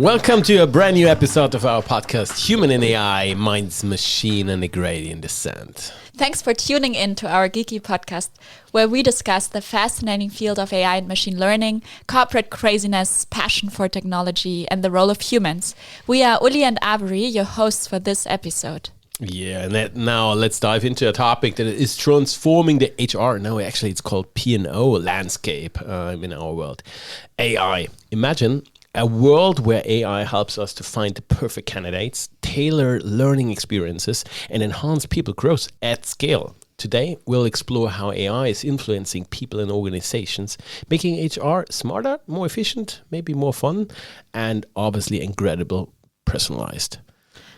Welcome to a brand new episode of our podcast, Human in AI, Minds, Machine, and the Gradient Descent. Thanks for tuning in to our geeky podcast, where we discuss the fascinating field of AI and machine learning, corporate craziness, passion for technology, and the role of humans. We are Uli and Avery, your hosts for this episode. Yeah, and now let's dive into a topic that is transforming the HR. No, actually, it's called P&O landscape in our world. AI. Imagine a world where AI helps us to find the perfect candidates, tailor learning experiences, and enhance people growth at scale. Today, we'll explore how AI is influencing people and organizations, making HR smarter, more efficient, maybe more fun, and obviously incredible personalized.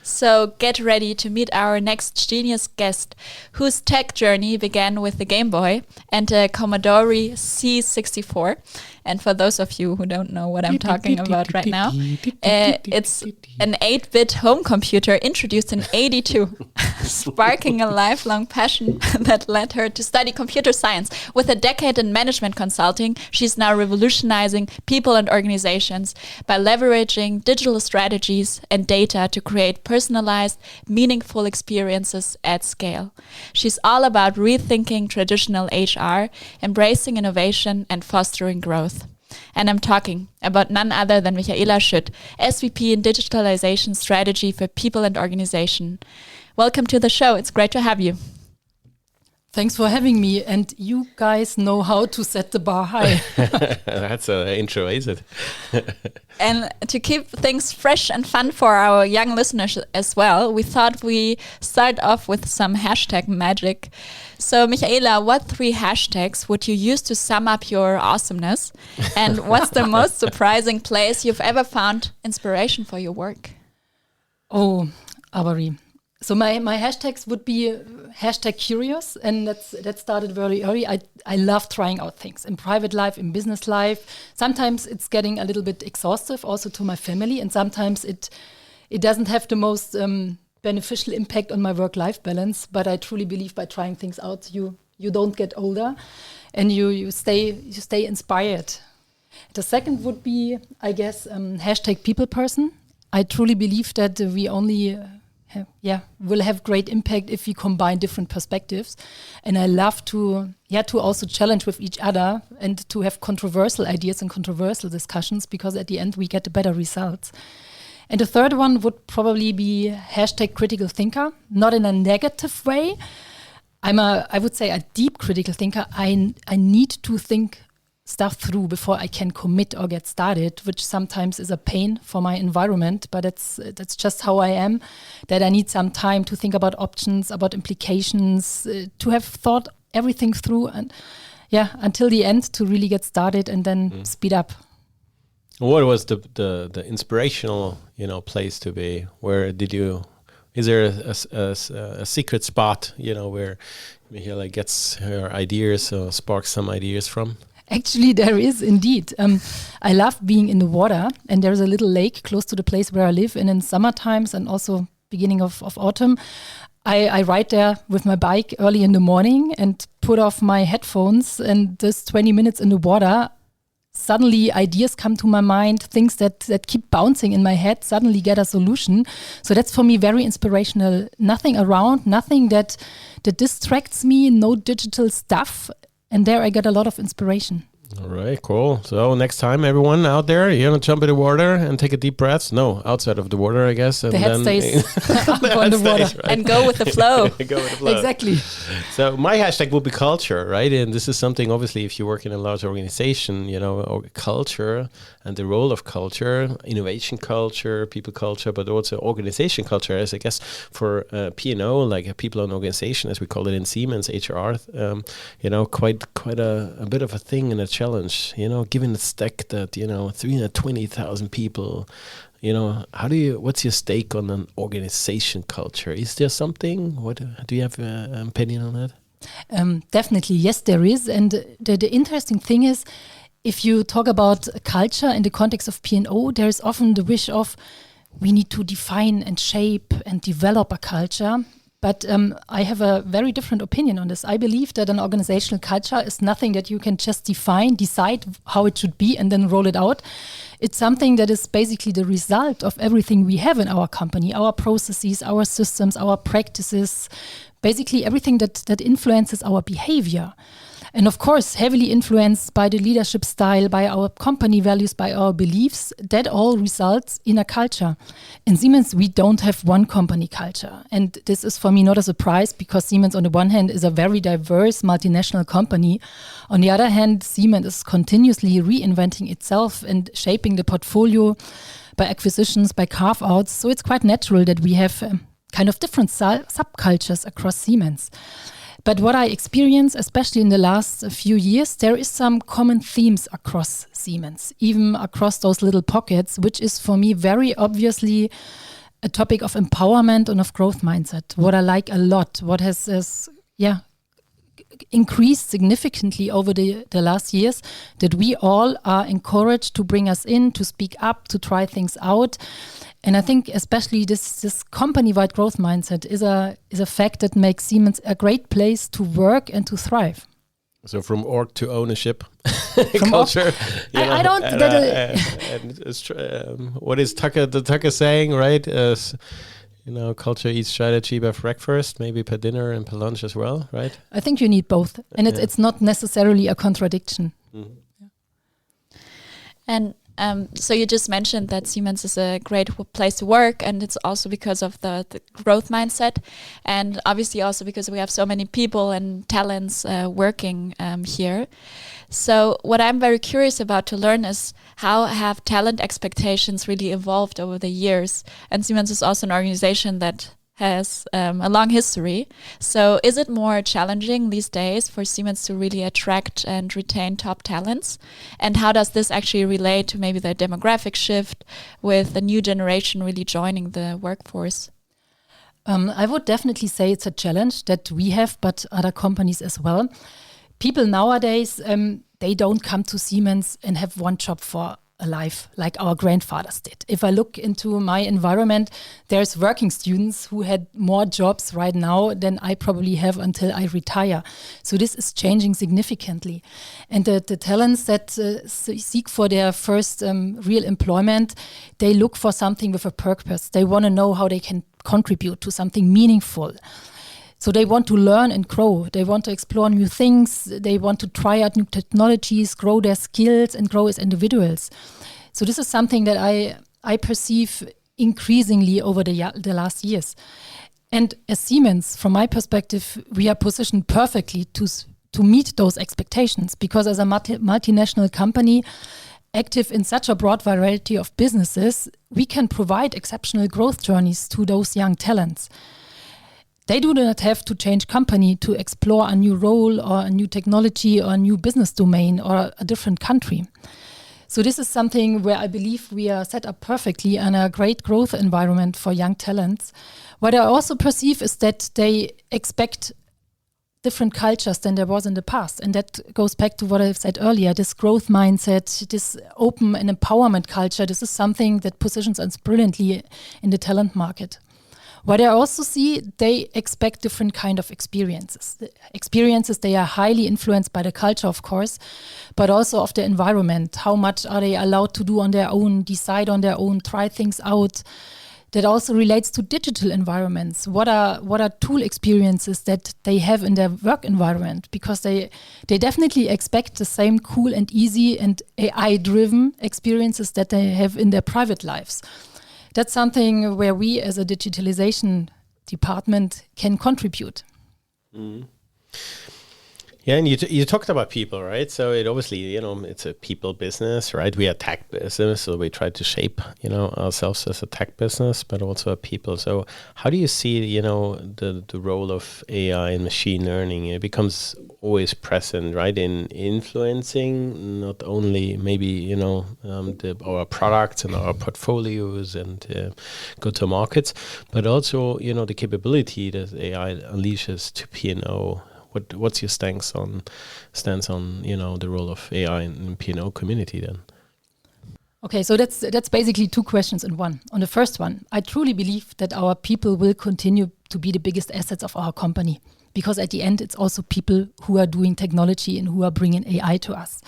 So get ready to meet our next genius guest, whose tech journey began with the Game Boy and a Commodore C64. And for those of you who don't know what I'm talking about right now, it's an 8-bit home computer introduced in '82, sparking a lifelong passion that led her to study computer science. With a decade in management consulting, she's now revolutionizing people and organizations by leveraging digital strategies and data to create personalized, meaningful experiences at scale. She's all about rethinking traditional HR, embracing innovation, and fostering growth. And I'm talking about none other than Michaela Schütt, SVP in Digitalization Strategy for People and Organization. Welcome to the show. It's great to have you. Thanks for having me. And you guys know how to set the bar high. That's an intro, is it? And to keep things fresh and fun for our young listeners as well, we thought we start off with some hashtag magic. So, Michaela, what 3 hashtags would you use to sum up your awesomeness? And what's the most surprising place you've ever found inspiration for your work? Oh, Avery. So my hashtags would be hashtag curious, and that started very early. I love trying out things in private life, in business life. Sometimes it's getting a little bit exhaustive also to my family, and sometimes it doesn't have the most beneficial impact on my work-life balance. But I truly believe by trying things out, you don't get older, and you stay inspired. The second would be, I guess, hashtag people person. I truly believe that we only will have great impact if we combine different perspectives. And I love to also challenge with each other and to have controversial ideas and controversial discussions, because at the end we get better results. And the third one would probably be hashtag critical thinker, not in a negative way. I would say a deep critical thinker. I need to think stuff through before I can commit or get started, which sometimes is a pain for my environment, but that's just how I am, that I need some time to think about options, about implications, to have thought everything through, and until the end to really get started and then speed up. What was the inspirational place to be? Where did you? Is there a secret spot where Michaela gets her ideas or sparks some ideas from? Actually, there is indeed. I love being in the water, and there's a little lake close to the place where I live. And in summer times and also beginning of autumn, I ride there with my bike early in the morning and put off my headphones, and just 20 minutes in the water, suddenly ideas come to my mind, things that keep bouncing in my head suddenly get a solution. So that's for me very inspirational. Nothing around, nothing that distracts me, no digital stuff. And there I get a lot of inspiration. All right, cool. So next time, everyone out there, jump in the water and take a deep breath. No, outside of the water, I guess. And the head stays up on the water. Right? And go with the flow. Exactly. So my hashtag will be culture, right? And this is something, obviously, if you work in a large organization, culture and the role of culture, innovation culture, people culture, but also organization culture, as I guess for P&O, like people in organization, as we call it in Siemens HR, quite a bit of a thing and a challenge, given the stack that, 320,000 people, what's your stake on an organization culture? Is there something? Do you have an opinion on that? Definitely, yes, there is. And the interesting thing is, if you talk about culture in the context of P&O, there is often the wish of we need to define and shape and develop a culture. But I have a very different opinion on this. I believe that an organizational culture is nothing that you can just decide how it should be and then roll it out. It's something that is basically the result of everything we have in our company, our processes, our systems, our practices, basically everything that influences our behavior. And of course, heavily influenced by the leadership style, by our company values, by our beliefs, that all results in a culture. In Siemens, we don't have one company culture. And this is for me not a surprise, because Siemens on the one hand is a very diverse multinational company. On the other hand, Siemens is continuously reinventing itself and shaping the portfolio by acquisitions, by carve-outs. So it's quite natural that we have kind of different subcultures across Siemens. But what I experience, especially in the last few years, there is some common themes across Siemens, even across those little pockets, which is for me very obviously a topic of empowerment and of growth mindset. What I like a lot, what has increased significantly over the last years, that we all are encouraged to bring us in, to speak up, to try things out. And I think especially this company-wide growth mindset is a fact that makes Siemens a great place to work and to thrive. So from org to ownership culture. I don't. What is the Tucker saying, right? Culture eats strategy by breakfast, maybe per dinner and per lunch as well, right? I think you need both, and it's not necessarily a contradiction. Mm-hmm. Yeah. And so you just mentioned that Siemens is a great place to work, and it's also because of the growth mindset, and obviously also because we have so many people and talents working here. So what I'm very curious about to learn is how have talent expectations really evolved over the years? And Siemens is also an organization that has a long history. So is it more challenging these days for Siemens to really attract and retain top talents? And how does this actually relate to maybe the demographic shift with the new generation really joining the workforce? I would definitely say it's a challenge that we have, but other companies as well. People nowadays, they don't come to Siemens and have one job for a life like our grandfathers did. If I look into my environment, there's working students who had more jobs right now than I probably have until I retire. So this is changing significantly. And the talents that seek for their first real employment, they look for something with a purpose. They want to know how they can contribute to something meaningful. So they want to learn and grow. They want to explore new things. They want to try out new technologies, grow their skills and grow as individuals. So this is something that I perceive increasingly over the last years. And as Siemens, from my perspective, we are positioned perfectly to meet those expectations, because as a multinational company active in such a broad variety of businesses, we can provide exceptional growth journeys to those young talents. They do not have to change company to explore a new role or a new technology or a new business domain or a different country. So this is something where I believe we are set up perfectly in a great growth environment for young talents. What I also perceive is that they expect different cultures than there was in the past. And that goes back to what I've said earlier, this growth mindset, this open and empowerment culture. This is something that positions us brilliantly in the talent market. What I also see, they expect different kind of experiences. The experiences, they are highly influenced by the culture, of course, but also of the environment. How much are they allowed to do on their own, decide on their own, try things out? That also relates to digital environments. What are tool experiences that they have in their work environment? Because they definitely expect the same cool and easy and AI-driven experiences that they have in their private lives. That's something where we as a digitalization department can contribute. Mm. Yeah, and you talked about people, right? So it obviously, it's a people business, right? We are tech business, so we try to shape, ourselves as a tech business, but also a people. So how do you see, the role of AI and machine learning? It becomes always present, right? In influencing not only maybe, our products and our portfolios and go-to markets, but also, the capability that AI unleashes to P&O. What's your stance on the role of AI in P&O community then? Okay, so that's basically two questions in one. On the first one, I truly believe that our people will continue to be the biggest assets of our company. Because at the end, it's also people who are doing technology and who are bringing AI to us.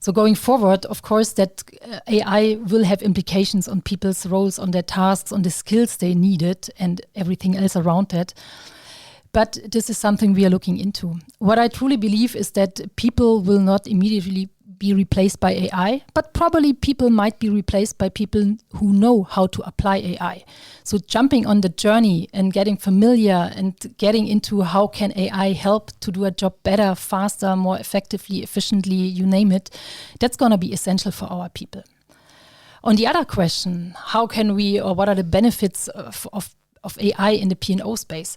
So going forward, of course, that AI will have implications on people's roles, on their tasks, on the skills they needed and everything else around that. But this is something we are looking into. What I truly believe is that people will not immediately be replaced by AI, but probably people might be replaced by people who know how to apply AI. So jumping on the journey and getting familiar and getting into how can AI help to do a job better, faster, more effectively, efficiently, you name it, that's going to be essential for our people. On the other question, how can we, or what are the benefits of AI in the P&O space?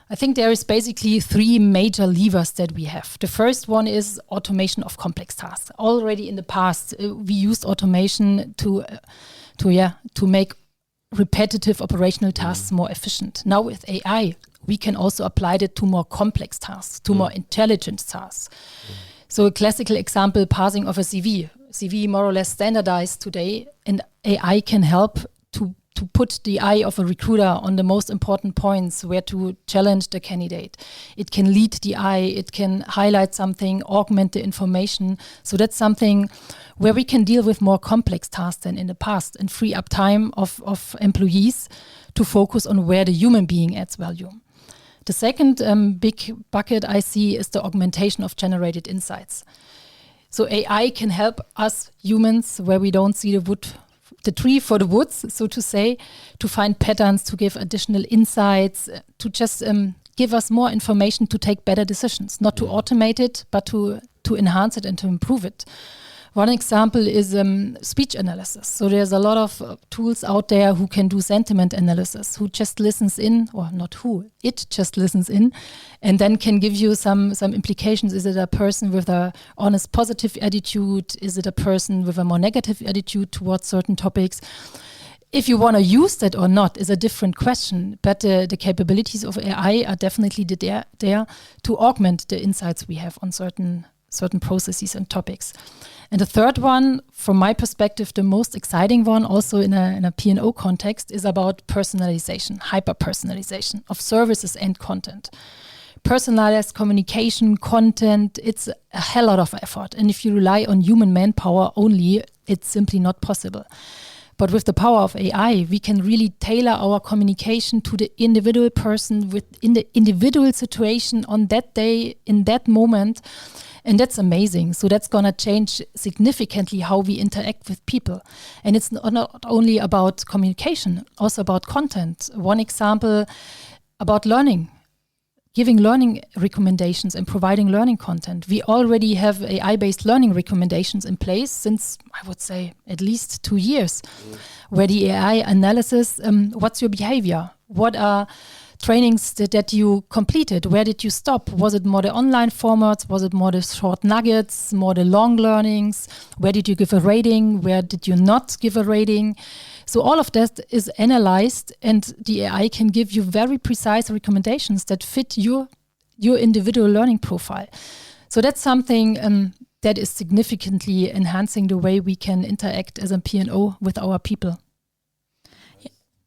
I think there is basically 3 major levers that we have. The first one is automation of complex tasks. Already in the past, we used automation to make repetitive operational tasks more efficient. Now with AI, we can also apply it to more complex tasks, to more intelligent tasks. So a classical example, parsing of a CV. CV more or less standardized today, and AI can help to put the eye of a recruiter on the most important points where to challenge the candidate. It can lead the eye, it can highlight something, augment the information. So that's something where we can deal with more complex tasks than in the past and free up time of employees to focus on where the human being adds value. The second big bucket I see is the augmentation of generated insights. So AI can help us humans where we don't see the tree for the woods, so to say, to find patterns, to give additional insights, to just give us more information to take better decisions, not to automate it, but to enhance it and to improve it. One example is speech analysis. So there's a lot of tools out there who can do sentiment analysis, who just listens in, or not who, it just listens in, and then can give you some implications. Is it a person with a honest, positive attitude? Is it a person with a more negative attitude towards certain topics? If you want to use that or not is a different question, but the capabilities of AI are definitely there to augment the insights we have on certain processes and topics. And the third one, from my perspective, the most exciting one, also in a P&O context, is about personalization, hyper-personalization of services and content. Personalized communication, content, it's a hell lot of effort. And if you rely on human manpower only, it's simply not possible. But with the power of AI, we can really tailor our communication to the individual person within the individual situation on that day, in that moment. And that's amazing. So that's going to change significantly how we interact with people. And it's not only about communication, also about content. One example about learning, giving learning recommendations and providing learning content. We already have AI-based learning recommendations in place since, I would say, at least 2 years, where the AI analysis, what's your behavior? What are trainings that you completed? Where did you stop? Was it more the online formats? Was it more the short nuggets, more the long learnings? Where did you give a rating? Where did you not give a rating? So all of that is analyzed, and the AI can give you very precise recommendations that fit your individual learning profile. So that's something that is significantly enhancing the way we can interact as a P&O with our people.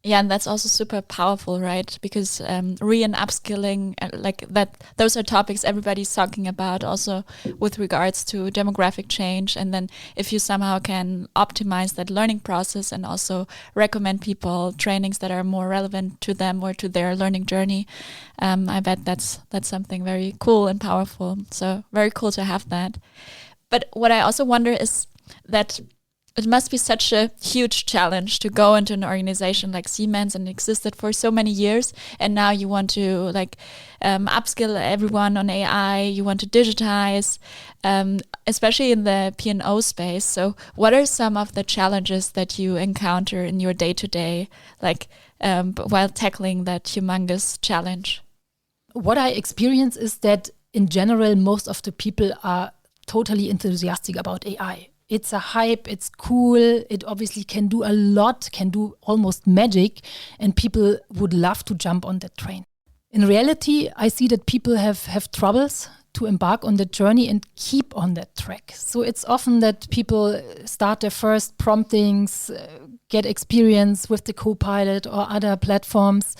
Yeah, and that's also super powerful, right? Because re and upskilling, like that, those are topics everybody's talking about also with regards to demographic change. And then if you somehow can optimize that learning process and also recommend people trainings that are more relevant to them or to their learning journey, I bet that's something very cool and powerful. So very cool to have that. But what I also wonder is that it must be such a huge challenge to go into an organization like Siemens and existed for so many years, and now you want to upskill everyone on AI, you want to digitize, especially in the P&O space. So what are some of the challenges that you encounter in your day-to-day, while tackling that humongous challenge? What I experience is that in general, most of the people are totally enthusiastic about AI. It's a hype, it's cool, it obviously can do a lot, can do almost magic, and people would love to jump on that train. In reality, I see that people have troubles to embark on that journey and keep on that track. So it's often that people start their first promptings, get experience with the Copilot or other platforms,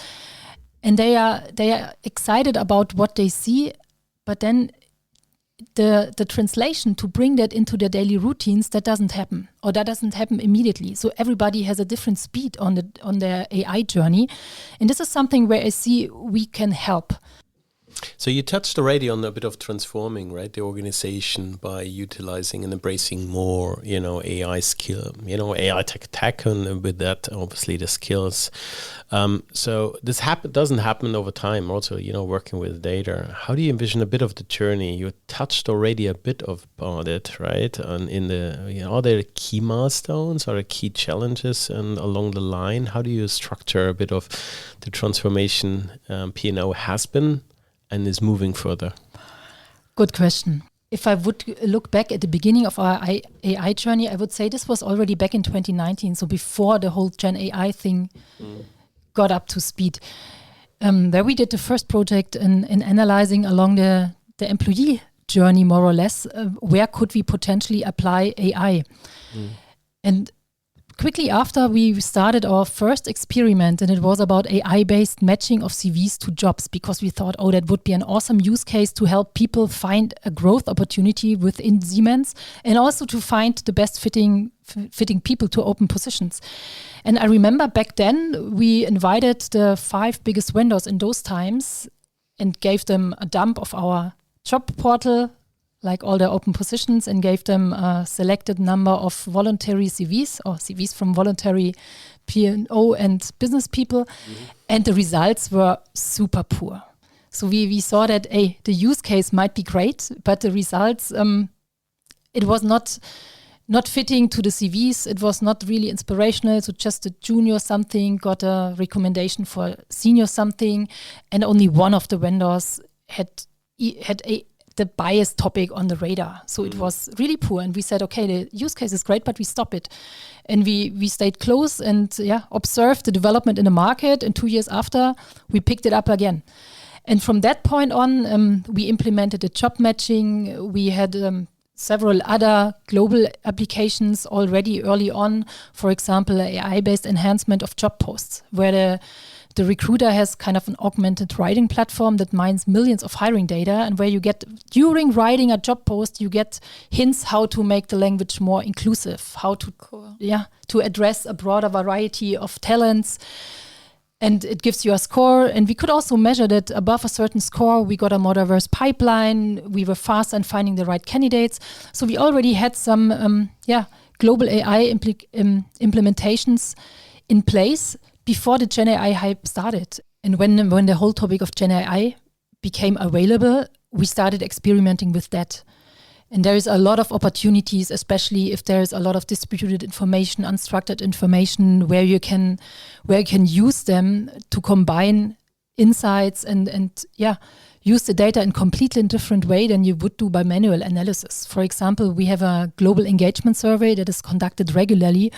and they are excited about what they see, but then the translation to bring that into their daily routines, that doesn't happen immediately. So everybody has a different speed on their AI journey, and this is something where I see we can help. So you touched already on a bit of transforming, right, the organization by utilizing and embracing more, AI skill, AI tech, and with that, obviously, the skills. So this doesn't happen over time. Also, working with data. How do you envision a bit of the journey? You touched already a bit about it, right? And are there key milestones or key challenges and along the line? How do you structure a bit of the transformation P&O has been and is moving further? Good question. If I would look back at the beginning of our AI journey, I would say this was already back in 2019, so before the whole Gen AI thing got up to speed. There we did the first project in analyzing along the employee journey, more or less, where could we potentially apply AI. And quickly after, we started our first experiment, and it was about AI-based matching of CVs to jobs, because we thought, that would be an awesome use case to help people find a growth opportunity within Siemens, and also to find the best fitting people to open positions. And I remember back then, we invited the 5 biggest vendors in those times and gave them a dump of our job portal, like all the open positions, and gave them a selected number of voluntary CVs or CVs from voluntary P&O and business people. And the results were super poor. So we saw that the use case might be great, but the results, it was not fitting to the CVs. It was not really inspirational. So just a junior something got a recommendation for senior something, and only one of the vendors had the bias topic on the radar. So it was really poor. And we said, okay, the use case is great, but we stop it. And we stayed close and observed the development in the market. And 2 years after, we picked it up again. And from that point on, we implemented the job matching. We had several other global applications already early on. For example, AI-based enhancement of job posts, where the recruiter has kind of an augmented writing platform that mines millions of hiring data, and where you get, during writing a job post, you get hints how to make the language more inclusive, how to to address a broader variety of talents. And it gives you a score. And we could also measure that above a certain score, we got a more diverse pipeline. We were fast in finding the right candidates. So we already had some global AI implementations in place before the Gen AI hype started. And when the whole topic of Gen AI became available, we started experimenting with that. And there is a lot of opportunities, especially if there is a lot of distributed information, unstructured information, where you can use them to combine insights and use the data in completely different way than you would do by manual analysis. For example, we have a global engagement survey that is conducted regularly,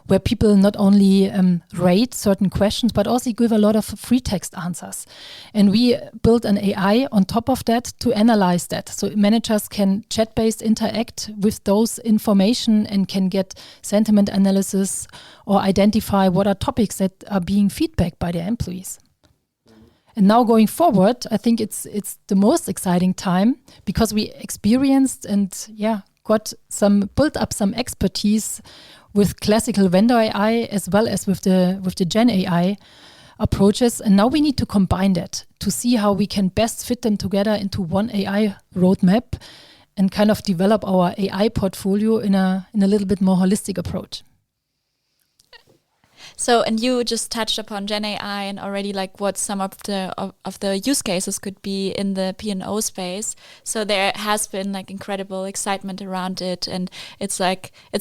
where people not only rate certain questions, but also give a lot of free text answers. And we built an AI on top of that to analyze that. So managers can chat-based interact with those information and can get sentiment analysis or identify what are topics that are being feedbacked by their employees. And now going forward, I think it's the most exciting time, because we experienced and built up some expertise with classical vendor AI as well as with the Gen AI approaches. And now we need to combine that to see how we can best fit them together into one AI roadmap and kind of develop our AI portfolio in a little bit more holistic approach. So, and you just touched upon Gen AI and already like what some of the use cases could be in the P&O space. So there has been like incredible excitement around it, and it's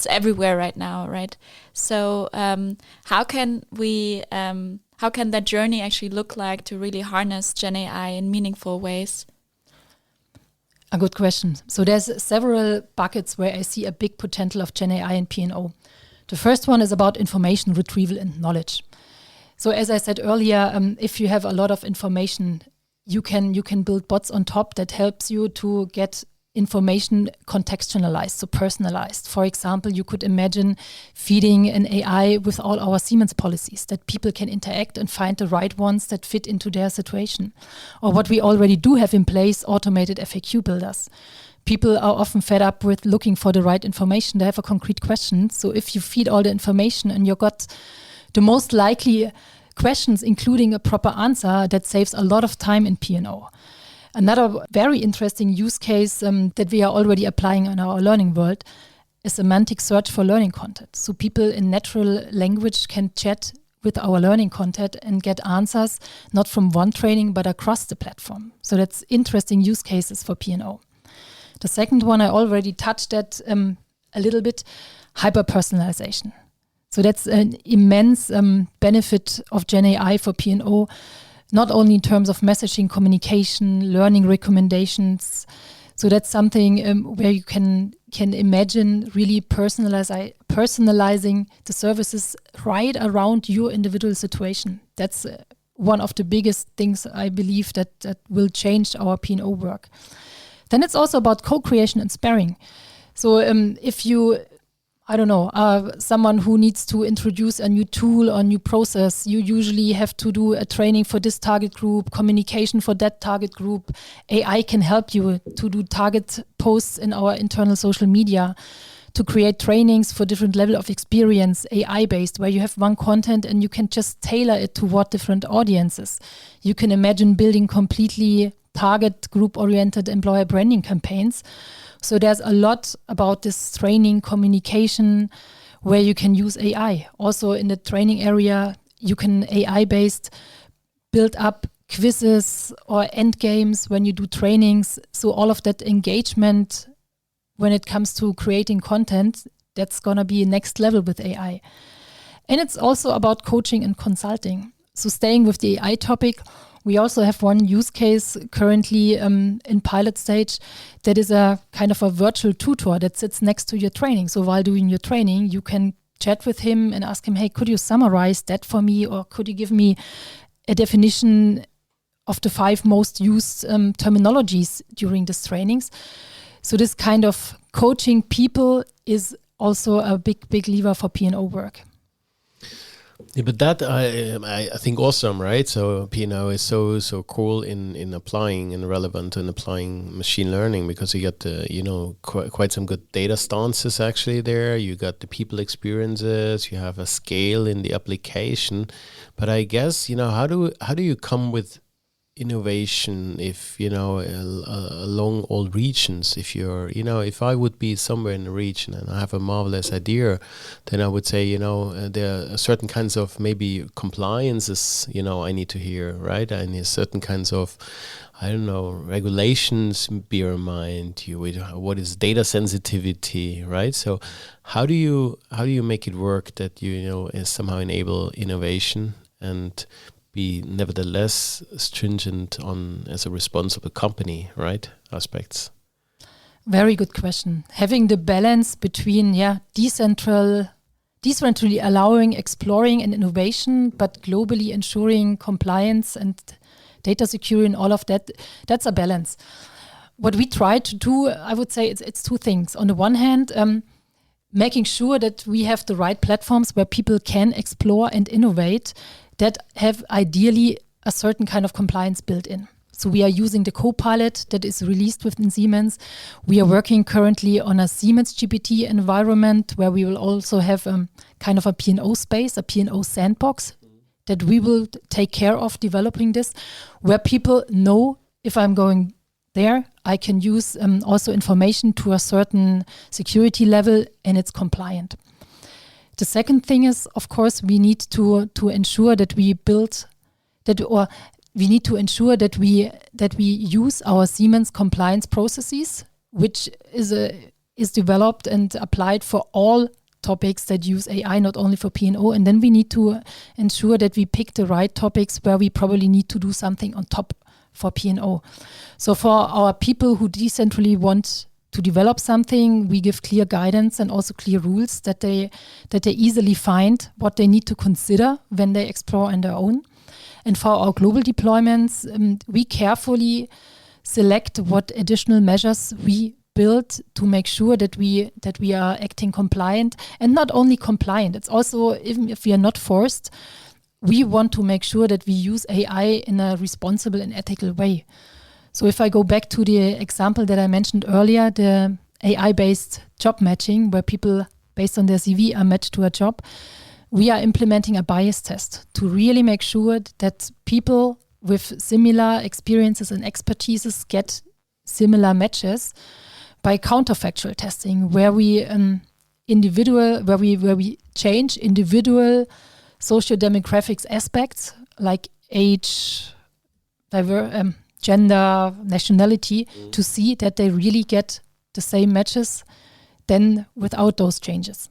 everywhere right now, right? So how can that journey actually look like to really harness Gen AI in meaningful ways? A good question. So there's several buckets where I see a big potential of Gen AI and P&O. The first one is about information retrieval and knowledge. So as I said earlier, if you have a lot of information, you can build bots on top that helps you to get information contextualized, so personalized. For example, you could imagine feeding an AI with all our Siemens policies that people can interact and find the right ones that fit into their situation. Or what we already do have in place, automated FAQ builders. People are often fed up with looking for the right information. They have a concrete question. So if you feed all the information and you got the most likely questions, including a proper answer, that saves a lot of time in P&O. Another very interesting use case that we are already applying in our learning world is semantic search for learning content. So people in natural language can chat with our learning content and get answers not from one training but across the platform. So that's interesting use cases for P&O. The second one I already touched at a little bit, hyper-personalization. So that's an immense benefit of Gen AI for P&O, not only in terms of messaging, communication, learning recommendations. So that's something where you can imagine really personalizing the services right around your individual situation. That's one of the biggest things I believe that will change our P&O work. Then it's also about co-creation and sparring. So if you, I don't know, someone who needs to introduce a new tool or new process, you usually have to do a training for this target group, communication for that target group. AI can help you to do target posts in our internal social media, to create trainings for different level of experience, AI-based, where you have one content and you can just tailor it to what different audiences. You can imagine building completely target group-oriented employer branding campaigns. So there's a lot about this training, communication, where you can use AI. Also in the training area, you can AI-based build up quizzes or end games when you do trainings. So all of that engagement when it comes to creating content, that's going to be next level with AI. And it's also about coaching and consulting. So staying with the AI topic, we also have one use case currently in pilot stage that is a kind of a virtual tutor that sits next to your training. So while doing your training, you can chat with him and ask him, hey, could you summarize that for me? Or could you give me a definition of the 5 most used terminologies during these trainings? So this kind of coaching people is also a big lever for P&O work. Yeah, but that I think awesome, right? So P&O is so cool in applying and relevant in applying machine learning, because you get quite some good data stances actually there. You got the people experiences. You have a scale in the application. But I guess how do you come with innovation if along all regions? If you're if I would be somewhere in a region and I have a marvelous idea, then I would say there are certain kinds of maybe compliances I need to hear, right? I need certain kinds of regulations bear in mind. What is data sensitivity, right? So how do you make it work that somehow enable innovation and be nevertheless stringent on as a responsible company, right? Aspects. Very good question. Having the balance between decentrally allowing exploring and innovation, but globally ensuring compliance and data security and all of that, that's a balance. What we try to do, I would say it's 2 things. On the one hand, making sure that we have the right platforms where people can explore and innovate that have ideally a certain kind of compliance built in. So we are using the Copilot that is released within Siemens. We are working currently on a Siemens GPT environment where we will also have kind of a P&O space, a P&O sandbox that we will take care of developing this, where people know if I'm going there, I can use also information to a certain security level and it's compliant. The second thing is, of course, we need to ensure that we build that, or we need to ensure that we use our Siemens compliance processes, which is developed and applied for all topics that use AI, not only for P&O. And then we need to ensure that we pick the right topics where we probably need to do something on top for P&O. So for our people who decentrally want to develop something, we give clear guidance and also clear rules that they easily find what they need to consider when they explore on their own. And for our global deployments, we carefully select what additional measures we built to make sure that we are acting compliant, and not only compliant. It's also, even if we are not forced, we want to make sure that we use AI in a responsible and ethical way. So if I go back to the example that I mentioned earlier, the AI-based job matching, where people based on their CV are matched to a job, we are implementing a bias test to really make sure that people with similar experiences and expertises get similar matches by counterfactual testing, where we change individual socio-demographics aspects like age, gender, nationality, to see that they really get the same matches than without those changes.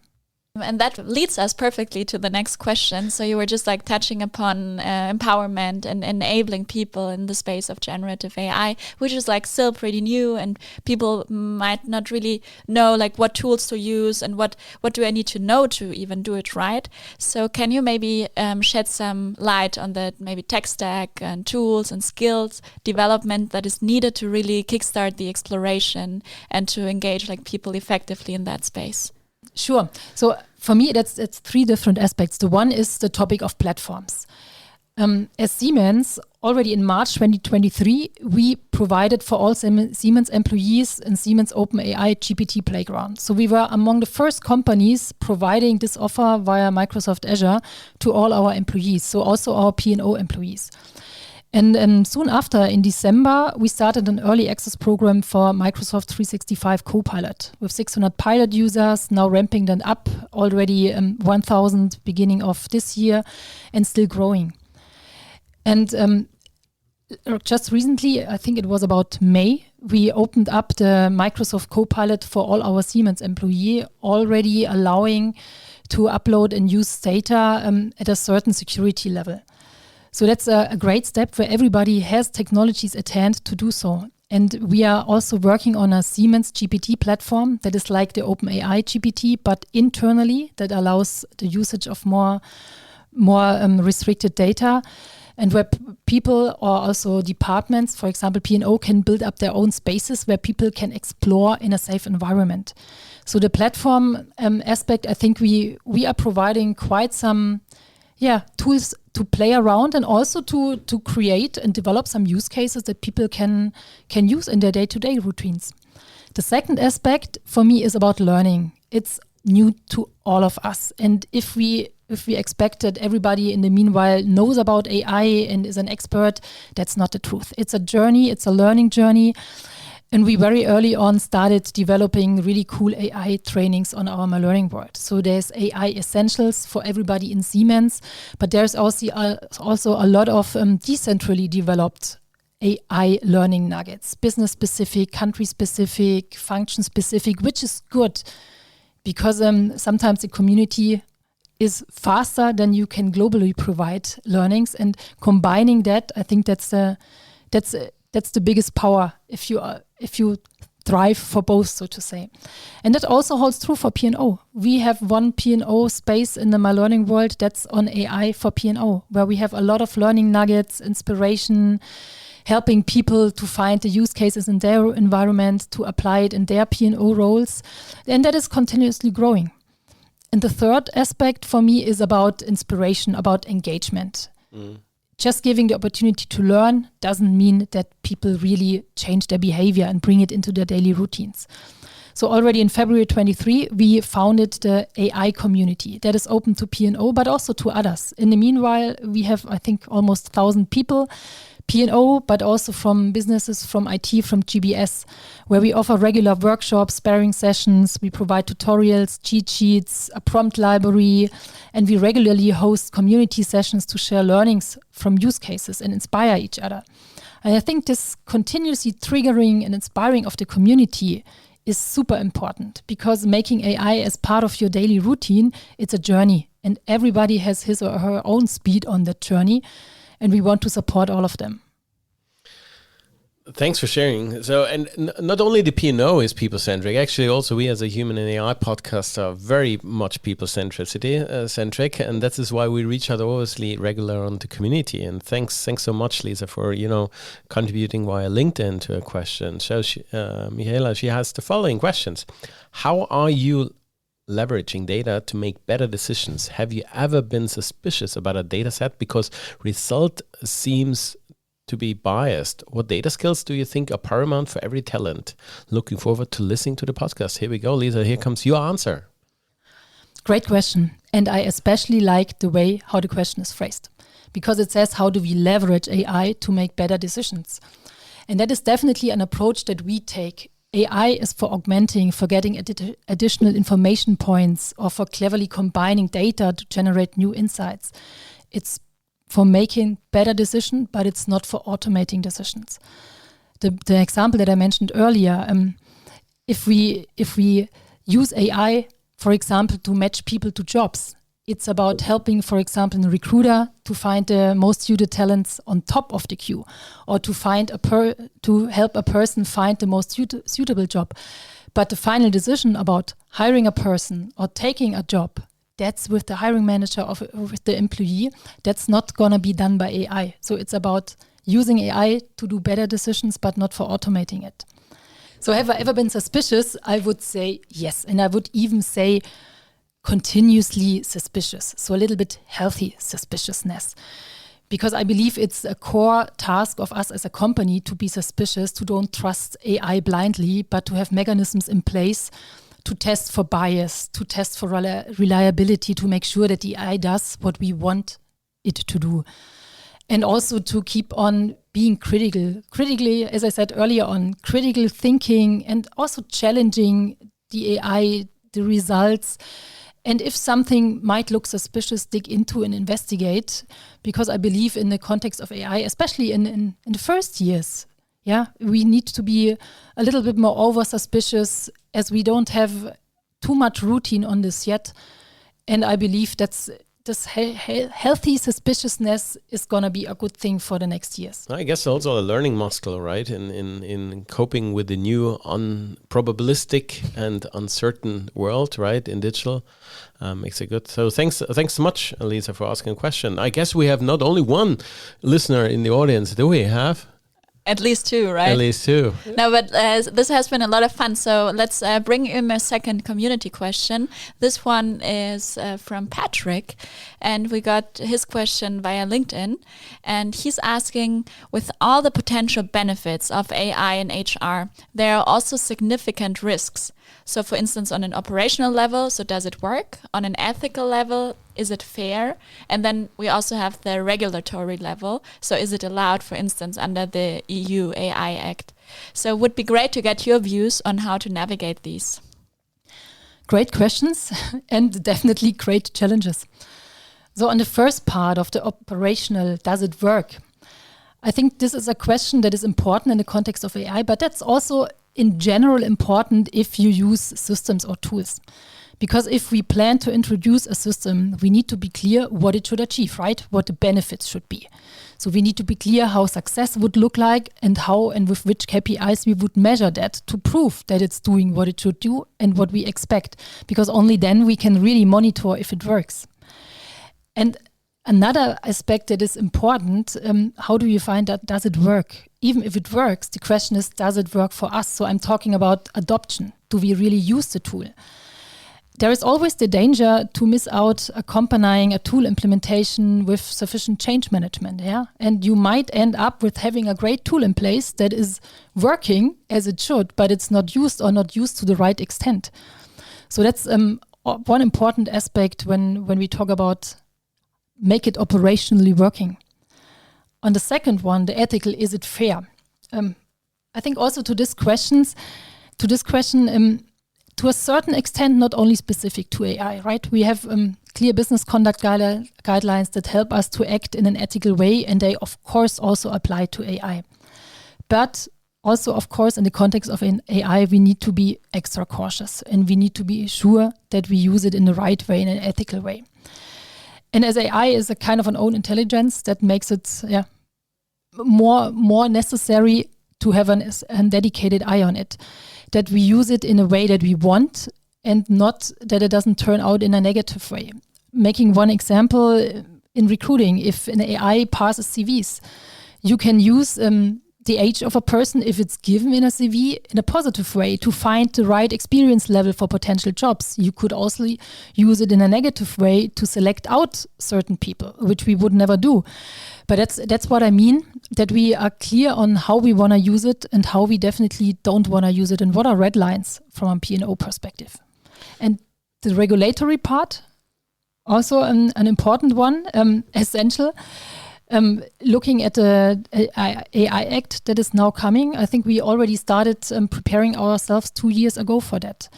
And that leads us perfectly to the next question. So you were just like touching upon empowerment and enabling people in the space of generative AI, which is like still pretty new, and people might not really know like what tools to use and what do I need to know to even do it right. So can you maybe shed some light on the maybe tech stack and tools and skills development that is needed to really kickstart the exploration and to engage like people effectively in that space? Sure. So for me, it's three different aspects. The one is the topic of platforms. As Siemens, already in March 2023, we provided for all Siemens employees in Siemens OpenAI GPT Playground. So we were among the first companies providing this offer via Microsoft Azure to all our employees, so also our P&O employees. And soon after, in December, we started an early access program for Microsoft 365 Copilot with 600 pilot users, now ramping them up, already 1,000 beginning of this year, and still growing. And just recently, I think it was about May, we opened up the Microsoft Copilot for all our Siemens employees, already allowing to upload and use data at a certain security level. So that's a great step where everybody has technologies at hand to do so. And we are also working on a Siemens GPT platform that is like the OpenAI GPT, but internally that allows the usage of more restricted data, and where people or also departments, for example, P&O, can build up their own spaces where people can explore in a safe environment. So the platform aspect, I think we are providing quite some tools to play around, and also to create and develop some use cases that people can use in their day-to-day routines. The second aspect for me is about learning. It's new to all of us. And if we expect that everybody in the meanwhile knows about AI and is an expert, that's not the truth. It's a journey, it's a learning journey. And we very early on started developing really cool AI trainings on our My Learning World. So there's AI essentials for everybody in Siemens, but there's also a lot of decentrally developed AI learning nuggets, business-specific, country-specific, function-specific, which is good because sometimes the community is faster than you can globally provide learnings. And combining that, I think that's the biggest power if you thrive for both, so to say. And that also holds true for P&O. We have one P&O space in the My Learning World that's on AI for P&O, where we have a lot of learning nuggets, inspiration, helping people to find the use cases in their environment, to apply it in their P&O roles. And that is continuously growing. And the third aspect for me is about inspiration, about engagement. Just giving the opportunity to learn doesn't mean that people really change their behavior and bring it into their daily routines. So already in February 23, we founded the AI community that is open to P&O, but also to others. In the meanwhile, we have, I think, almost 1,000 people, P&O, but also from businesses, from IT, from GBS, where we offer regular workshops, sparring sessions, we provide tutorials, cheat sheets, a prompt library, and we regularly host community sessions to share learnings from use cases and inspire each other. And I think this continuously triggering and inspiring of the community is super important, because making AI as part of your daily routine, it's a journey, and everybody has his or her own speed on that journey. And we want to support all of them. Thanks for sharing. So, and not only the P&O is people-centric, actually also we as a Human and AI podcast are very much people-centric, and that is why we reach out obviously regular on the community. And thanks so much, Lisa, for, contributing via LinkedIn to a question. So, Michaela, she has the following questions. How are you leveraging data to make better decisions? Have you ever been suspicious about a data set because result seems to be biased? What data skills do you think are paramount for every talent? Looking forward to listening to the podcast. Here we go, Lisa. Here comes your answer. Great question. And I especially like the way how the question is phrased, because it says, how do we leverage AI to make better decisions? And that is definitely an approach that we take. AI is for augmenting, for getting additional information points, or for cleverly combining data to generate new insights. It's for making better decisions, but it's not for automating decisions. The example that I mentioned earlier, if we use AI, for example, to match people to jobs, it's about helping, for example, a recruiter to find the most suited talents on top of the queue, or to find to help a person find the most suitable job. But the final decision about hiring a person or taking a job, that's with the hiring manager or with the employee. That's not going to be done by AI. So it's about using AI to do better decisions, but not for automating it. So have I ever been suspicious? I would say yes. And I would even say continuously suspicious. So a little bit healthy suspiciousness. Because I believe it's a core task of us as a company to be suspicious, to don't trust AI blindly, but to have mechanisms in place to test for bias, to test for reliability, to make sure that the AI does what we want it to do. And also to keep on being critically, as I said earlier on, critical thinking, and also challenging the AI, the results. And if something might look suspicious, dig into and investigate, because I believe in the context of AI, especially in the first years, we need to be a little bit more over suspicious, as we don't have too much routine on this yet. And I believe this healthy suspiciousness is going to be a good thing for the next years. I guess also a learning muscle, right? In coping with the new probabilistic and uncertain world, right? In digital, makes it good. So thanks so much, Lisa, for asking a question. I guess we have not only one listener in the audience, do we have? At least two, right? At least two. No, but this has been a lot of fun. So let's bring in a second community question. This one is from Patrick, and we got his question via LinkedIn. And he's asking, with all the potential benefits of AI and HR, there are also significant risks. So for instance, on an operational level, so does it work? On an ethical level, is it fair? And then we also have the regulatory level. So is it allowed, for instance, under the EU AI Act? So it would be great to get your views on how to navigate these. Great questions and definitely great challenges. So on the first part of the operational, does it work? I think this is a question that is important in the context of AI, but that's also in general important if you use systems or tools. Because if we plan to introduce a system, we need to be clear what it should achieve, right? What the benefits should be. So we need to be clear how success would look like and how and with which KPIs we would measure that to prove that it's doing what it should do and what we expect. Because only then we can really monitor if it works. And another aspect that is important, how do you find that, does it work? Even if it works, the question is, does it work for us? So I'm talking about adoption. Do we really use the tool? There is always the danger to miss out accompanying a tool implementation with sufficient change management. And you might end up with having a great tool in place that is working as it should, but it's not used or not used to the right extent. So that's one important aspect when we talk about make it operationally working. On the second one, the ethical, is it fair? I think also to this question, to a certain extent, not only specific to AI, right? We have clear business conduct guidelines that help us to act in an ethical way, and they, of course, also apply to AI. But also, of course, in the context of an AI, we need to be extra cautious, and we need to be sure that we use it in the right way, in an ethical way. And as AI is a kind of an own intelligence, that makes it more necessary to have a dedicated eye on it, that we use it in a way that we want and not that it doesn't turn out in a negative way. Making one example, in recruiting, if an AI parses CVs, you can use the age of a person, if it's given in a CV, in a positive way to find the right experience level for potential jobs. You could also use it in a negative way to select out certain people, which we would never do. But that's what I mean, that we are clear on how we want to use it and how we definitely don't want to use it, and what are red lines from a P&O perspective. And the regulatory part, also an important one, essential. Looking at the AI Act that is now coming, I think we already started preparing ourselves 2 years ago for that,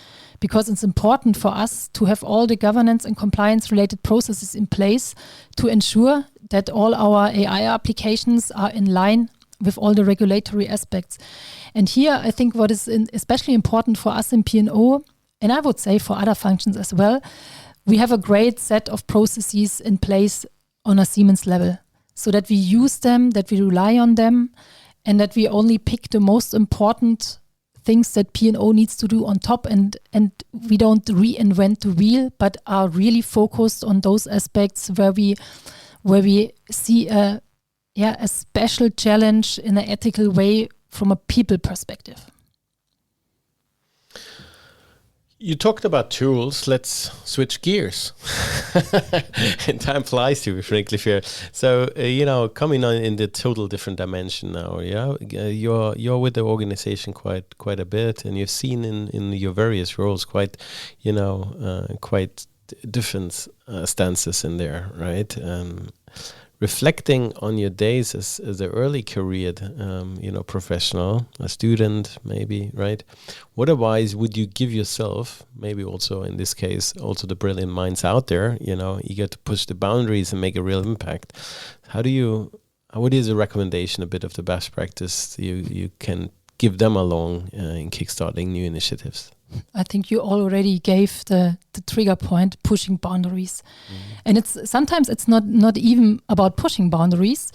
because it's important for us to have all the governance and compliance related processes in place to ensure that all our AI applications are in line with all the regulatory aspects. And here, I think what is especially important for us in P&O, and I would say for other functions as well, we have a great set of processes in place on a Siemens level, so that we use them, that we rely on them, and that we only pick the most important things that P&O needs to do on top, and we don't reinvent the wheel, but are really focused on those aspects where we see a special challenge in an ethical way from a people perspective. You talked about tools. Let's switch gears. And time flies, to be frankly fair. So, coming on in the total different dimension now, you're with the organization quite a bit, and you've seen in your various roles quite different stances in there, right? Reflecting on your days as an early career, professional, a student, maybe, right? What advice would you give yourself, maybe also in this case, also the brilliant minds out there, eager to push the boundaries and make a real impact? What is a recommendation, a bit of the best practice you can give them along in kickstarting new initiatives? I think you already gave the trigger point, pushing boundaries. Mm-hmm. And sometimes it's not even about pushing boundaries.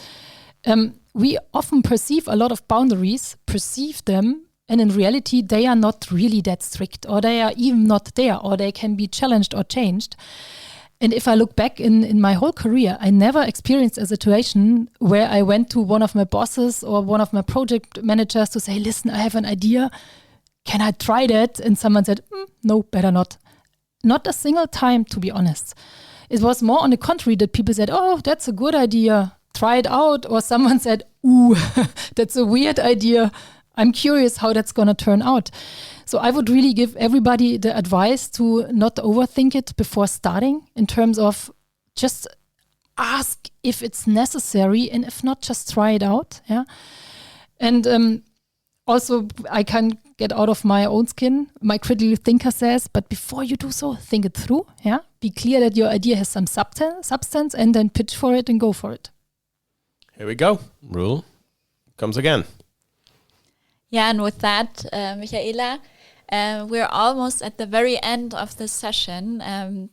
We often perceive a lot of boundaries, perceive them, and in reality, they are not really that strict, or they are even not there, or they can be challenged or changed. And if I look back in my whole career, I never experienced a situation where I went to one of my bosses or one of my project managers to say, listen, I have an idea. Can I try that? And someone said, no, better not. Not a single time, to be honest. It was more on the contrary that people said, oh, that's a good idea. Try it out. Or someone said, ooh, that's a weird idea. I'm curious how that's going to turn out. So I would really give everybody the advice to not overthink it before starting, in terms of just ask if it's necessary, and if not, just try it out. Yeah. And also, I can get out of my own skin. My critical thinker says, but before you do so, think it through. Yeah, be clear that your idea has some substance, and then pitch for it and go for it. Here we go. Rule comes again. Yeah, and with that, Michaela, we're almost at the very end of this session.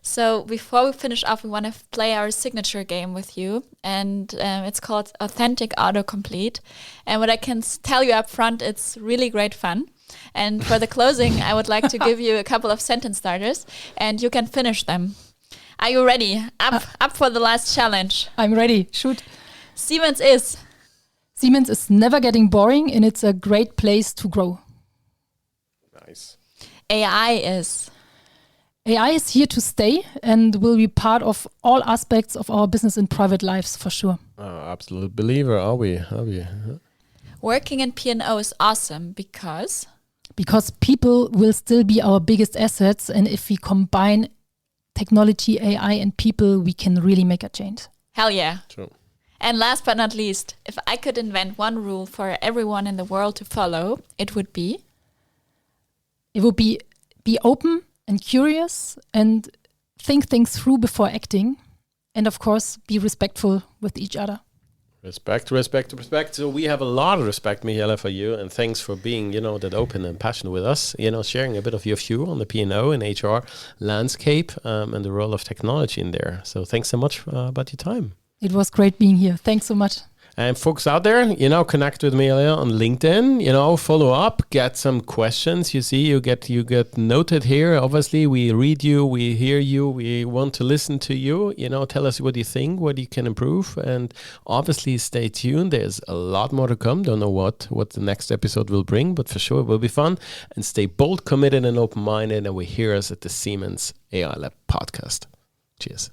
So before we finish off, we want to play our signature game with you, and it's called Authentic Autocomplete. And what I can tell you up front, it's really great fun. And for the closing, I would like to give you a couple of sentence starters, and you can finish them. Are you ready? Up for the last challenge. I'm ready. Shoot. Siemens is never getting boring, and it's a great place to grow. Nice. AI is here to stay and will be part of all aspects of our business and private lives, for sure. Absolute believer, are we? Working in P&O is awesome because people will still be our biggest assets, and if we combine technology, AI, and people, we can really make a change. Hell yeah. True. And last but not least, if I could invent one rule for everyone in the world to follow, it would be be open and curious, and think things through before acting, and of course be respectful with each other. Respect. So we have a lot of respect, Michaela, for you, and thanks for being, that open and passionate with us, sharing a bit of your view on the P&O and HR landscape, and the role of technology in there. So thanks so much about your time. It was great being here. Thanks so much. And folks out there, connect with me on LinkedIn, follow up, get some questions. You see, you get noted here. Obviously, we read you, we hear you, we want to listen to you. Tell us what you think, what you can improve. And obviously, stay tuned. There's a lot more to come. Don't know what the next episode will bring, but for sure it will be fun. And stay bold, committed, and open-minded. And we hear us at the Siemens AI Lab podcast. Cheers.